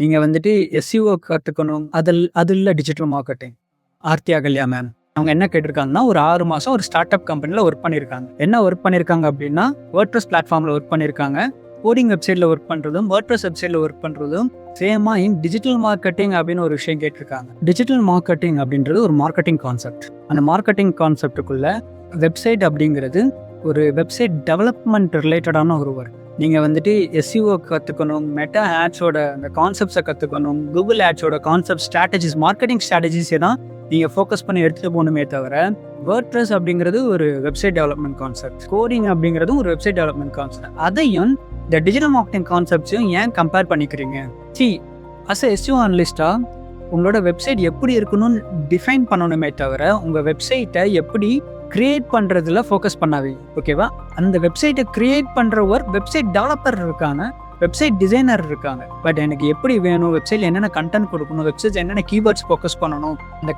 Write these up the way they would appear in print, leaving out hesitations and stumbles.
நீங்க வந்துட்டு எஸ்இஓ கத்துக்கணும். அது இல்ல digital marketing. Aarthi Ahalya ma'am. அவங்க என்ன கேட்டிருக்காங்கன்னா, ஒரு 6 மாசம் ஒரு ஸ்டார்ட் அப் கம்பெனில ஒர்க் பண்ணியிருக்காங்க. என்ன ஒர்க் பண்ணியிருக்காங்க அப்டின்னா, வேர்ட்பிரஸ் பிளாட்ஃபார்ம்ல ஒர்க் பண்ணியிருக்காங்க. கோடிங் வெப்சைட்ல ஒர்க் பண்றதும், வேர்ட்பிரஸ் வெப்சைட்ல ஒர்க் பண்றதும் சேமா இன் டிஜிட்டல் மார்க்கெட்டிங் அப்படின்னு ஒரு விஷயம் கேட்டிருக்காங்க. டிஜிட்டல் மார்க்கெட்டிங் அப்படின்றது ஒரு மார்க்கெட்டிங் கான்செப்ட். அந்த மார்க்கெட்டிங் கான்செப்ட்டுக்குள்ள வெப்சைட் அப்படிங்கிறது ஒரு வெப்சைட் டெவலப்மெண்ட் ரிலேட்டடான ஒரு ஒர்க். நீங்க வந்துட்டு எஸ்இஓ கத்துக்கணும், மெட்டா ஆட்ஸோட அந்த கான்செப்ட்ஸை கத்துக்கணும், கூகுள் ஆட்ஸோட கான்செப்ட் ஸ்ட்ராட்டஜிஸ், மார்க்கெட்டிங் ஸ்ட்ராட்டஜிஸை தான் நீங்க ஃபோக்கஸ் பண்ணி எடுத்துட்டு போகணுமே தவிர, வேர்ட்பிரஸ் அப்படிங்கிறது ஒரு வெப்சைட் டெவலப்மெண்ட் கான்செப்ட், கோடிங் அப்படிங்கிறதும் ஒரு வெப்சைட் டெவலப்மெண்ட் கான்செப்ட். அதையும் இந்த டிஜிட்டல் மார்க்கெட்டிங் கான்செப்ட்ஸையும் ஏன் கம்பேர் பண்ணிக்கிறீங்க? அஸ் எஸ்இஓ அனலிஸ்டா உங்களோட வெப்சைட் எப்படி இருக்கணும்னு டிஃபைன் பண்ணணுமே தவிர, உங்கள் வெப்சைட்டை எப்படி கிரியேட் பண்ணுறதுல ஃபோக்கஸ் பண்ணாதீங்க. ஓகேவா? அந்த வெப்சைட்டை கிரியேட் பண்ணுற ஒர்க் வெப்சைட் டெவலப்பர் இருக்காங்க, வெப்சைட் டிசைனர் இருக்காங்க. பட் எனக்கு எப்படி வேணும், வெப்சைட்டில் என்னென்ன கண்டென்ட் கொடுக்கணும், வெப்சைட் என்னென்ன கீவேர்ட்ஸ் ஃபோக்கஸ் பண்ணணும், அந்த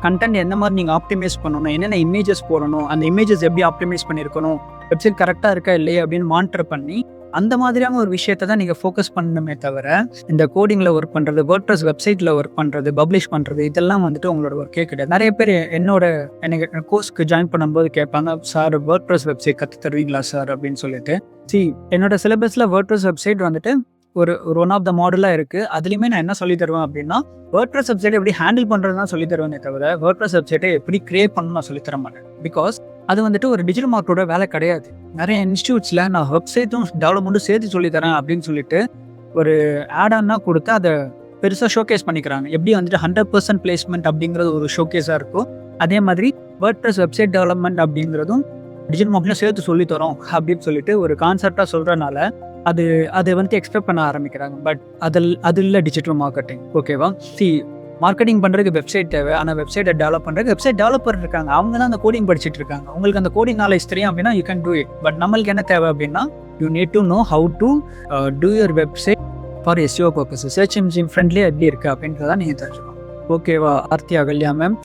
கண்டென்ட் எந்த மாதிரி நீங்கள் ஆப்டிமைஸ் பண்ணணும், என்னென்ன இமேஜஸ் போடணும், அந்த இமேஜஸ் எப்படி ஆப்டிமைஸ் பண்ணியிருக்கணும், வெப்சைட் கரெக்டாக இருக்கா இல்லையா அப்படின்னு மானிட்டர் பண்ணி அந்த மாதிரியான ஒரு விஷயத்தை தான் நீங்கள் ஃபோக்கஸ் பண்ணணுமே தவிர, இந்த கோடிங்கில் ஒர்க் பண்ணுறது, வேர்ட்பிரஸ் வெப்சைட்டில் ஒர்க் பண்ணுறது, பப்ளிஷ் பண்ணுறது, இதெல்லாம் வந்துட்டு உங்களோட ஒர்க்கே கிடையாது. நிறைய பேர் எனக்கு கோர்ஸ்க்கு ஜாயின் பண்ணும்போது கேட்பாங்க, சார் வேர்ட்பிரஸ் வெப்சைட் கற்று தருவீங்களா சார் அப்படின்னு சொல்லிட்டு. என்னோட சிலபஸில் வேர்ட்பிரஸ் வெப்சைட் வந்துட்டு ஒரு ஒன் ஆஃப் த மாடலாக இருக்குது. அதுலேயுமே நான் என்ன சொல்லி தருவேன் அப்படின்னா, வேர்ட்பிரஸ் வெப்சைட்டை எப்படி ஹேண்டில் பண்ணுறது தான் சொல்லி தருவேனே தவிர, வேர்ட்பிரஸ் வெப்சைட்டை எப்படி கிரியேட் பண்ணணும் நான் சொல்லித்தர மாட்டேன். பிகாஸ் அது வந்துட்டு ஒரு டிஜிட்டல் மார்க்கெட்டோட வேலை கிடையாது. நிறைய இன்ஸ்டியூட்ஸில் நான் வெப்சைட்டும் டெவலப்மெண்ட்டும் சேர்த்து சொல்லித்தரேன் அப்படின்னு சொல்லிட்டு ஒரு ஆடானா கொடுத்து அதை பெருசாக ஷோகேஸ் பண்ணிக்கிறாங்க. எப்படி வந்துட்டு 100% பிளேஸ்மெண்ட் அப்படிங்கிறது ஒரு ஷோகேஸாக இருக்கும், அதே மாதிரி வேர்ட்பிரஸ் வெப்சைட் டெவலப்மெண்ட் அப்படிங்கிறதும் டிஜிட்டல் மார்க்கெட்டில் சேர்த்து சொல்லித்தரோம் அப்படின்னு சொல்லிட்டு ஒரு கான்செப்டாக சொல்கிறனால அதை வந்துட்டு எக்ஸ்பெக்ட் பண்ண ஆரம்பிக்கிறாங்க. பட் அது இல்லை டிஜிட்டல் மார்க்கெட்டிங். ஓகேவா? மார்க்கெட்டிங் பண்ணுறதுக்கு வெப்சைட் தேவை, ஆனால் வெப்சைட்டை டெவலப் பண்ணுறதுக்கு வெப்சைட் டெவலப்பர் இருக்காங்க. அவங்க தான் அந்த கோடிங் படிச்சுட்டு இருக்காங்க. உங்களுக்கு அந்த கோடிங் நாலேஜ் தெரியும் அப்படின்னா you can do it. But நம்மளுக்கு என்ன தேவை அப்படின்னா, you need to know how to do your website for SEO purpose. Search engine ஃப்ரெண்ட்லியாக எப்படி இருக்குது அப்படின்றதான் நீங்கள் தெரிஞ்சுக்கணும். ஓகேவா? ஆர்த்தி அகல்யா மேம்.